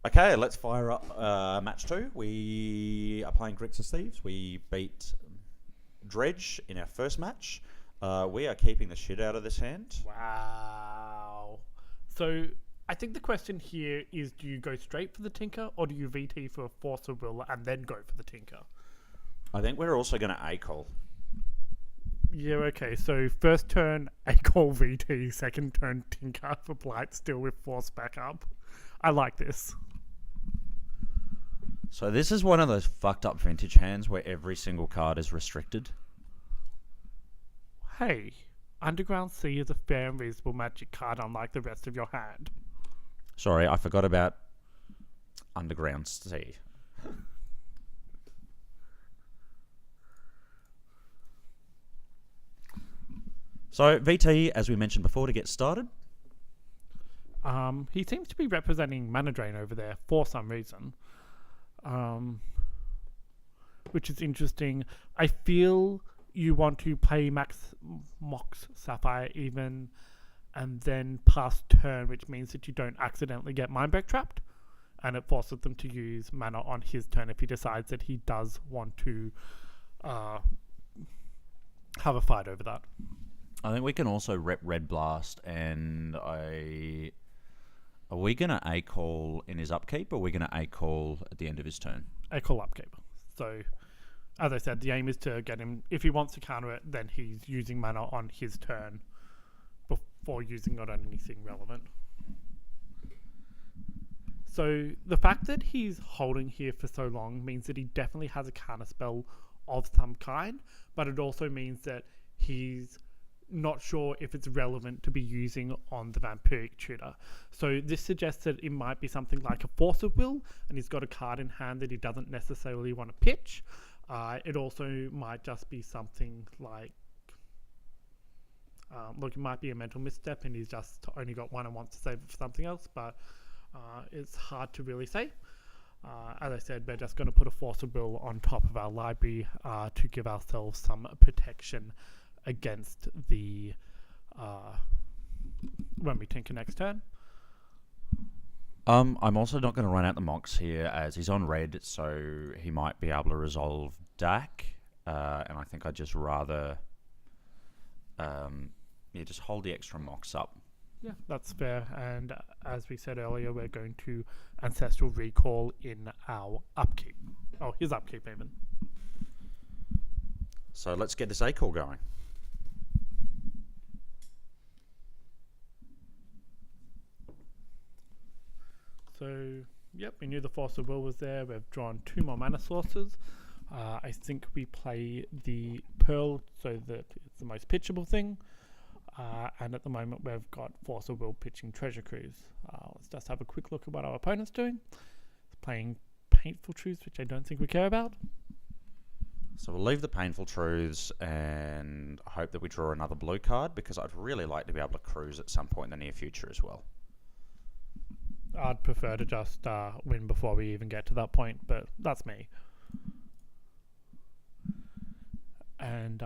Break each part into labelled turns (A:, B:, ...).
A: Okay, let's fire up match 2. We are playing Grixis Thieves. We beat Dredge in our first match. We are keeping the shit out of this hand.
B: Wow. So I think the question here is, do you go straight for the Tinker or do you VT for a Force of Will and then go for the Tinker?
A: I think we're also going to A-call.
B: Yeah, okay. So first turn, A-call VT. Second turn, Tinker for Blight, still with Force backup. I like this.
A: So this is one of those fucked up vintage hands where every single card is restricted.
B: Hey, Underground Sea is a fair and reasonable magic card unlike the rest of your hand.
A: Sorry, I forgot about Underground Sea. So VT, as we mentioned before, to get started.
B: He seems to be representing Mana Drain over there for some reason. Which is interesting. I feel you want to play Mox Sapphire even and then pass turn, which means that you don't accidentally get Mindbreak trapped, and it forces them to use mana on his turn if he decides that he does want to have a fight over that.
A: I think we can also rep Red Blast, and are we going to A-call in his upkeep, or are we going to A-call at the end of his turn?
B: A-call upkeep. So, as I said, the aim is to get him, if he wants to counter it, then he's using mana on his turn before using it on anything relevant. So, the fact that he's holding here for so long means that he definitely has a counter spell of some kind, but it also means that he's not sure if it's relevant to be using on the Vampiric Tutor. So this suggests that it might be something like a Force of Will, and he's got a card in hand that he doesn't necessarily want to pitch. It also might just be something like, look, it might be a mental misstep and he's just only got one and wants to save it for something else, but it's hard to really say. As I said, we're just going to put a Force of Will on top of our library to give ourselves some protection against the when we tinker next turn.
A: I'm also not going to run out the Mox here as he's on red, so he might be able to resolve Dak, and I think I'd just rather just hold the extra Mox up.
B: Yeah, that's fair, and as we said earlier, we're going to Ancestral Recall in our upkeep. Oh, his upkeep even.
A: So let's get this A-call going.
B: So, yep, we knew the Force of Will was there. We've drawn 2 more mana sources. I think we play the Pearl so that it's the most pitchable thing. And at the moment, we've got Force of Will pitching Treasure Cruise. Let's just have a quick look at what our opponent's doing. It's playing Painful Truths, which I don't think we care about.
A: So we'll leave the Painful Truths and hope that we draw another blue card, because I'd really like to be able to cruise at some point in the near future as well.
B: I'd prefer to just win before we even get to that point, but that's me. And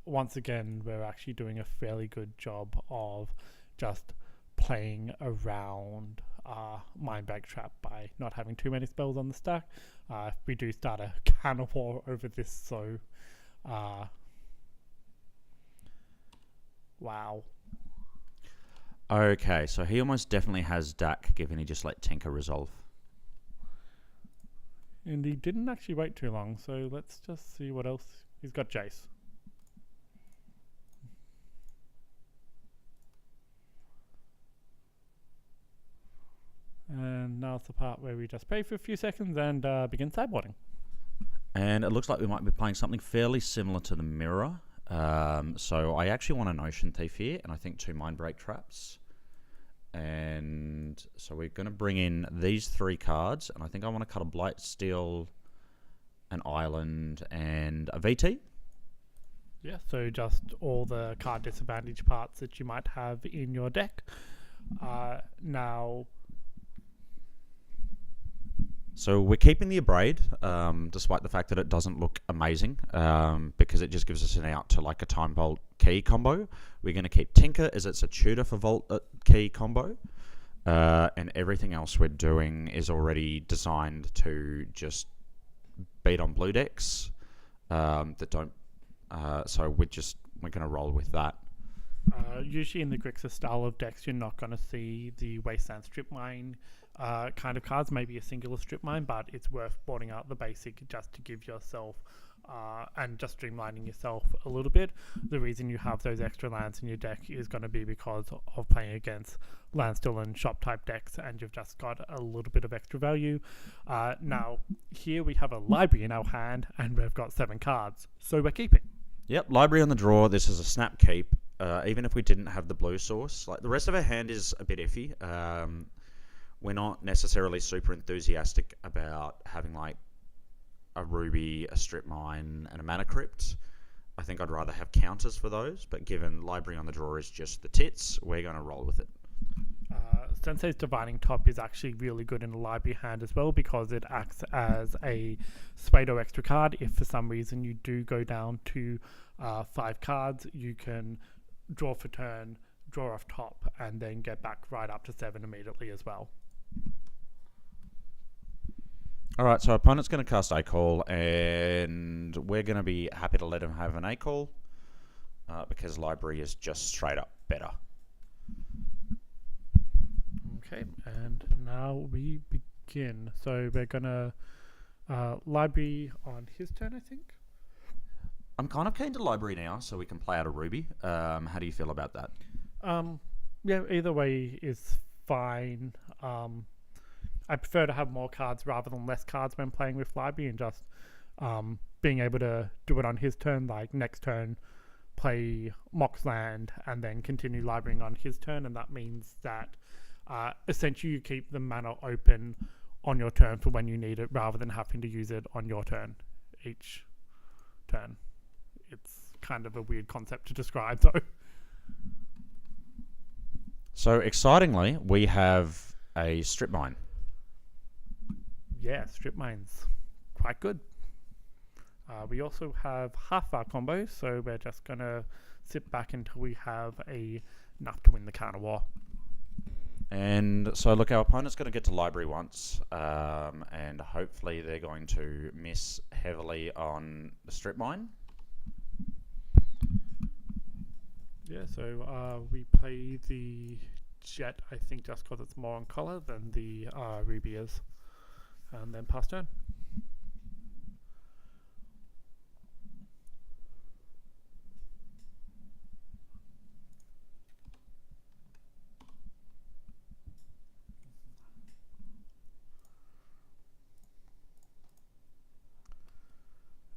B: once again, we're actually doing a fairly good job of just playing around Mindbreak Trap by not having too many spells on the stack. We do start a can of war over this, so wow.
A: Okay, so he almost definitely has Dak, given he just let Tinker resolve.
B: And he didn't actually wait too long, so let's just see what else. He's got Jace. And now it's the part where we just pray for a few seconds and begin sideboarding.
A: And it looks like we might be playing something fairly similar to the Mirror. So I actually want a Notion Thief here, and I think 2 Mindbreak Traps. And so we're going to bring in these 3 cards, and I think I want to cut a Blight Steel, an Island, and a VT.
B: Yeah, so just all the card disadvantage parts that you might have in your deck. Now...
A: So we're keeping the Abrade, despite the fact that it doesn't look amazing, because it just gives us an out to like a Time Vault key combo. We're going to keep Tinker as it's a tutor for Vault key combo. and everything else we're doing is already designed to just beat on blue decks that don't. So we're going to roll with that.
B: Usually in the Grixis style of decks, you're not going to see the Wasteland Strip Mine kind of cards, maybe a singular Strip Mine, but it's worth boarding out the basic just to give yourself and just streamlining yourself a little bit. The reason you have those extra lands in your deck is going to be because of playing against landstill and shop type decks, and you've just got a little bit of extra value. Now, here we have a library in our hand, and we've got 7 cards, so we're keeping.
A: Yep, library on the draw. This is a snap keep. Even if we didn't have the blue source, like the rest of our hand is a bit iffy. We're not necessarily super enthusiastic about having like a ruby, a strip mine, and a mana crypt. I think I'd rather have counters for those, but given library on the draw is just the tits, we're going to roll with it.
B: Sensei's Divining Top is actually really good in a library hand as well, because it acts as a pseudo extra card. If for some reason you do go down to 5 cards, you can draw for turn, draw off top, and then get back right up to 7 immediately as well.
A: Alright, so opponent's going to cast A-Call, and we're going to be happy to let him have an A-Call, because library is just straight up better.
B: Okay, and now we begin. So we're going to library on his turn, I think.
A: I'm kind of keen to library now, so we can play out a ruby. How do you feel about that?
B: Yeah, either way is fine. I prefer to have more cards rather than less cards when playing with library, and just being able to do it on his turn, like next turn play Mox Land and then continue librarying on his turn, and that means that essentially you keep the mana open on your turn for when you need it, rather than having to use it on your turn each turn. It's kind of a weird concept to describe, though.
A: So excitingly, we have a strip mine.
B: Yeah, strip mines, quite good. We also have half our combos, so we're just gonna sit back until we have enough to win the counter war.
A: And so, look, our opponent's going to get to library once, and hopefully they're going to miss heavily on the strip mine.
B: Yeah, so we play the Jet, I think, just because it's more on color than the Ruby is. And then pass turn.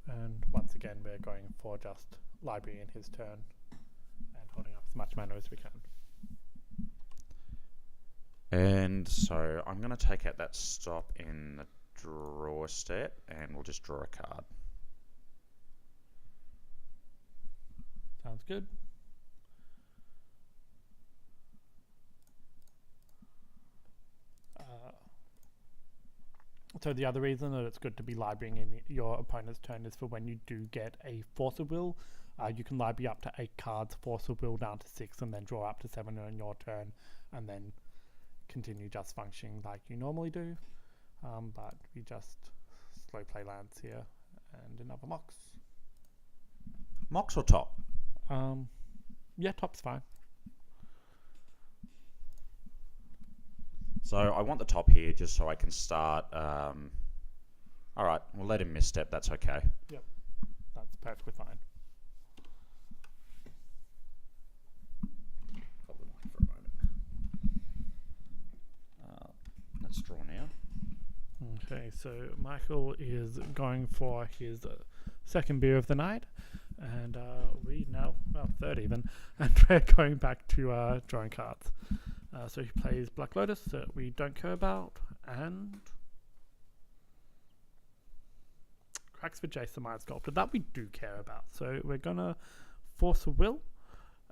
B: And once again, we're going for just library in his turn and holding up as much mana as we can.
A: And so I'm going to take out that stop in the draw step, and we'll just draw a card.
B: Sounds good. So the other reason that it's good to be librarying in your opponent's turn is for when you do get a Force of Will. You can library up to 8 cards, Force of Will down to 6, and then draw up to 7 on your turn, and then continue just functioning like you normally do. But we just slow play lands here, and another Mox.
A: Mox or top?
B: Yeah, top's fine.
A: So I want the top here just so I can start. Alright, we'll let him misstep, that's okay.
B: Yep, that's perfectly fine.
A: Hold the mic for a moment. Let's draw now.
B: Okay, so Michael is going for his second beer of the night, and we now, well, third even, and we're going back to drawing cards. So he plays Black Lotus that we don't care about, and cracks for Jason Mind Sculptor that we do care about. So we're gonna Force a Will,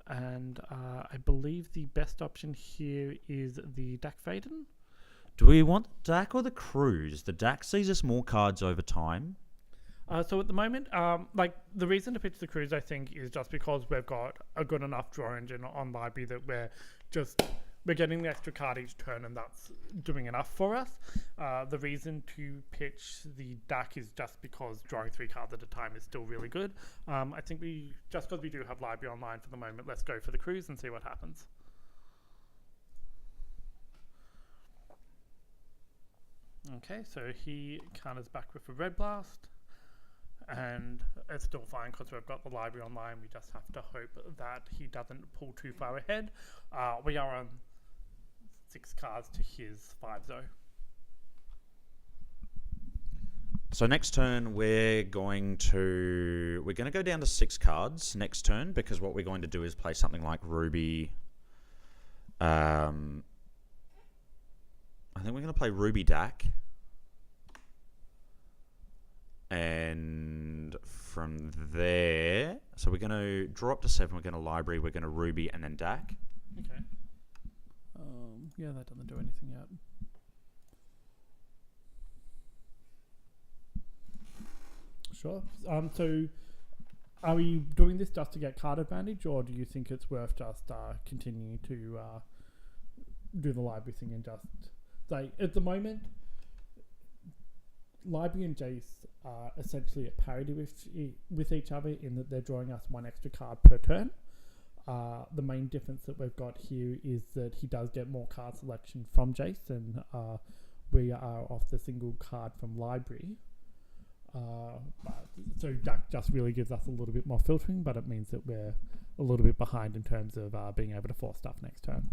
B: and I believe the best option here is the Dak Faden.
A: Do we want Dak or the Cruise? The Dak sees us more cards over time.
B: So at the moment, like the reason to pitch the Cruise, I think, is just because we've got a good enough draw engine on library that we're just we're getting the extra card each turn, and that's doing enough for us. The reason to pitch the deck is just because drawing 3 cards at a time is still really good. I think just because we do have library online for the moment, let's go for the cruise and see what happens. Okay, so he counters back with a red blast, and it's still fine because we've got the library online. We just have to hope that he doesn't pull too far ahead. We are on 6 cards to his 5 though.
A: So next turn we're going to go down to 6 cards next turn, because what we're going to do is play something like Ruby. I think we're going to play Ruby Dak. And from there, so we're going to draw up to 7, we're going to library, we're going to Ruby, and then Dak.
B: Okay. Yeah, that doesn't do anything yet. Sure. So are we doing this just to get card advantage, or do you think it's worth just continuing to do the library thing and just like at the moment, library and Jace are essentially at parity with each other in that they're drawing us 1 extra card per turn. The main difference that we've got here is that he does get more card selection from Jace, and we are off the single card from library. So that just really gives us a little bit more filtering, but it means that we're a little bit behind in terms of being able to force stuff next turn.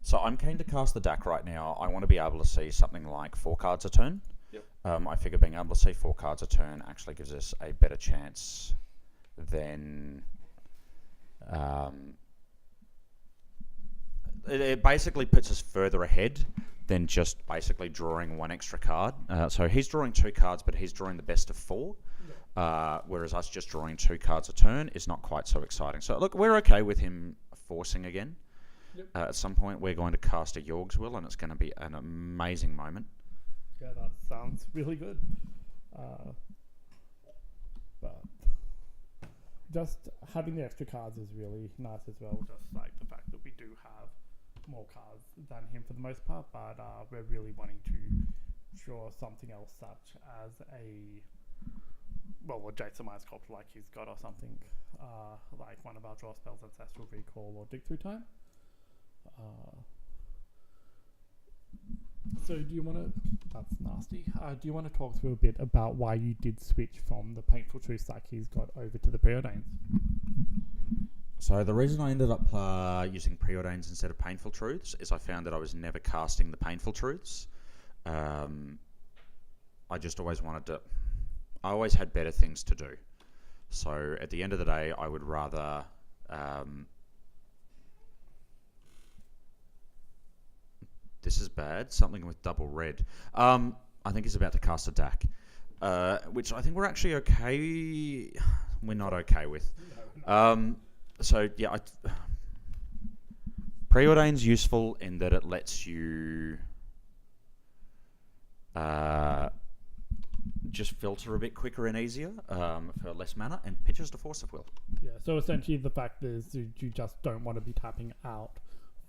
A: So I'm keen to cast the deck right now. I want to be able to see something like 4 cards a turn.
B: Yep.
A: I figure being able to see 4 cards a turn actually gives us a better chance than... it basically puts us further ahead than just basically drawing 1 extra card. So he's drawing 2 cards, but he's drawing the best of 4. Whereas us just drawing 2 cards a turn is not quite so exciting. So look, we're okay with him forcing again.
B: Yep.
A: At some point, we're going to cast a Yorg's Will, and it's going to be an amazing moment.
B: Yeah, that sounds really good. But just having the extra cards is really nice as well. Just like the fact that we do have more cards than him for the most part, but we're really wanting to draw something else, such as a Jason Myers Sculptor like he's got, or something like one of our draw spells, Ancestral Recall or Dig Through Time. So do you want to... That's nasty. Do you want to talk through a bit about why you did switch from the Painful Truths like he's got over to the Preordains?
A: So the reason I ended up using Preordains instead of Painful Truths is I found that I was never casting the Painful Truths. I just always wanted to... I always had better things to do. So at the end of the day, I would rather... this is bad. Something with double red. I think he's about to cast a DAC, which I think we're actually okay. We're not okay with. So yeah, Preordain's useful in that it lets you just filter a bit quicker and easier for less mana, and pitches to Force of Will.
B: Yeah. So essentially, the fact is you just don't want to be tapping out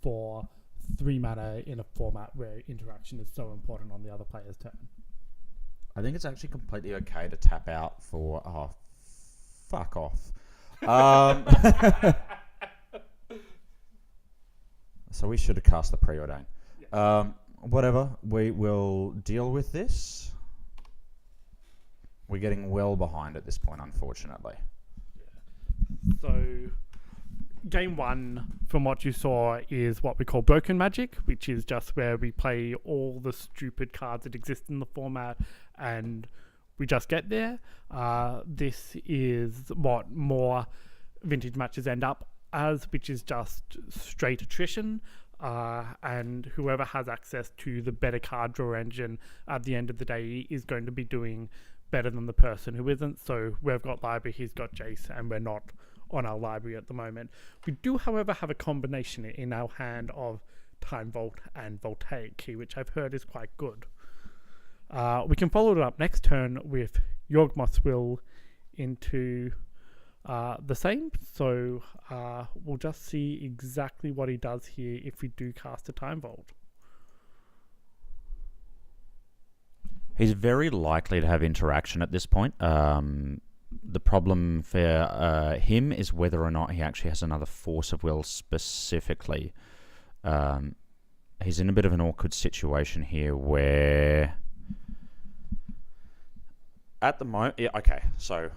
B: for 3 mana in a format where interaction is so important on the other player's turn.
A: I think it's actually completely okay to tap out for... Oh, fuck off. So we should have cast the Preordain. Yeah. Whatever. We will deal with this. We're getting well behind at this point, unfortunately.
B: Yeah. So... Game 1, from what you saw, is what we call Broken Magic, which is just where we play all the stupid cards that exist in the format and we just get there. This is what more vintage matches end up as, which is just straight attrition. And whoever has access to the better card draw engine at the end of the day is going to be doing better than the person who isn't. So we've got Library, he's got Jace, and we're not on our library at the moment. We do, however, have a combination in our hand of Time Vault and Voltaic Key, which I've heard is quite good. We can follow it up next turn with Yawgmoth's Will into the same. So we'll just see exactly what he does here if we do cast a Time Vault.
A: He's very likely to have interaction at this point. The problem for him is whether or not he actually has another Force of Will specifically. He's in a bit of an awkward situation here where at the moment... Yeah, okay, so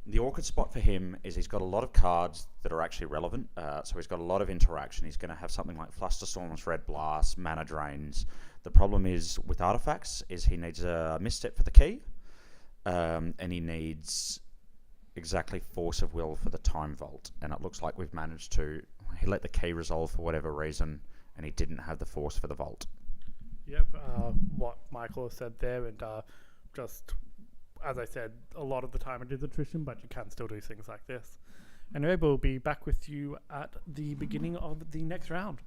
A: the awkward spot for him is he's got a lot of cards that are actually relevant. So he's got a lot of interaction. He's going to have something like Flusterstorms, Red Blast, Mana Drains. The problem is with artifacts is he needs a misstep for the key, and he needs exactly Force of Will for the Time Vault. And it looks like we've managed to... He let the key resolve for whatever reason, and he didn't have the Force for the Vault.
B: Yep, what Michael said there, and just... As I said, a lot of the time it is attrition, but you can still do things like this. Anyway, we'll be back with you at the beginning of the next round.